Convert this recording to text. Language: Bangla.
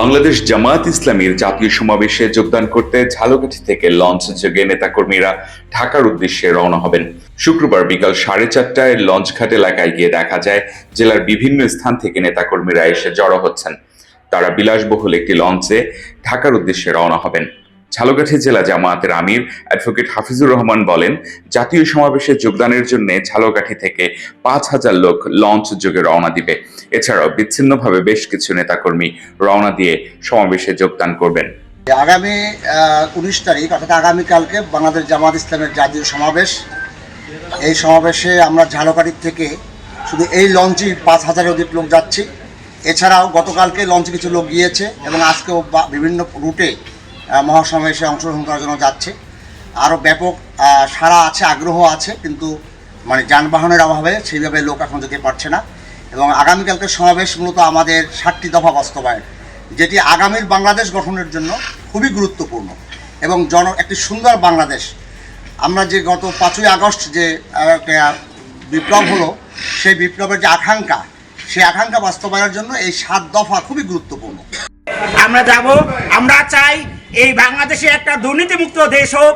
বাংলাদেশ জামায়াত ইসলামীর জাতীয় সমাবেশে যোগদান করতে ঝালকাঠি থেকে লঞ্চ যোগে নেতাকর্মীরা ঢাকার উদ্দেশ্যে রওনা হবেন। শুক্রবার বিকাল 4:30টায় লঞ্চঘাট এলাকায় গিয়ে দেখা যায় জেলার বিভিন্ন স্থান থেকে নেতাকর্মীরা এসে জড়ো হচ্ছেন। তারা বিলাসবহুল একটি লঞ্চে ঢাকার উদ্দেশ্যে রওনা হবেন। ঝালকাঠি জেলা জামায়াতের আমির অ্যাডভোকেট হাফিজুর রহমান বলেন, জাতীয় সমাবেশে যোগদানের জন্য ঝালকাঠি থেকে 5,000 লোক লঞ্চ যোগে রওনা দিবে। এছাড়াও বিচ্ছিন্নভাবে বেশ কিছু নেতাকর্মী রওনা দিয়ে সমাবেশে যোগদান করবেন। আগামী 19 তারিখ অর্থাৎ আগামীকালকে বাংলাদেশ জামায়াত ইসলামের জাতীয় সমাবেশ। এই সমাবেশে আমরা ঝালকাঠি থেকে শুধু এই লঞ্চেই 5,000-এর অধিক লোক যাচ্ছি। এছাড়াও গতকালকে লঞ্চে কিছু লোক গিয়েছে এবং আজকেও বিভিন্ন রুটে মহাসমাবেশে অংশগ্রহণ করার জন্য যাচ্ছে। আরও ব্যাপক সাড়া আছে, আগ্রহ আছে, কিন্তু যানবাহনের অভাবে সেইভাবে লোক এখন যেতে পারছে না। এবং আগামীকালকের সমাবেশ মূলত আমাদের 7টি দফা বাস্তবায়ন, যেটি আগামীর বাংলাদেশ গঠনের জন্য খুবই গুরুত্বপূর্ণ এবং একটি সুন্দর বাংলাদেশ। আমরা যে গত 5ই আগস্ট যে বিপ্লব হলো, সেই বিপ্লবের যে আকাঙ্ক্ষা, সেই আকাঙ্ক্ষা বাস্তবায়নের জন্য এই 7 দফা খুবই গুরুত্বপূর্ণ। আমরা যাব, আমরা চাই এই বাংলাদেশে একটা দুর্নীতিমুক্ত দেশ হোক।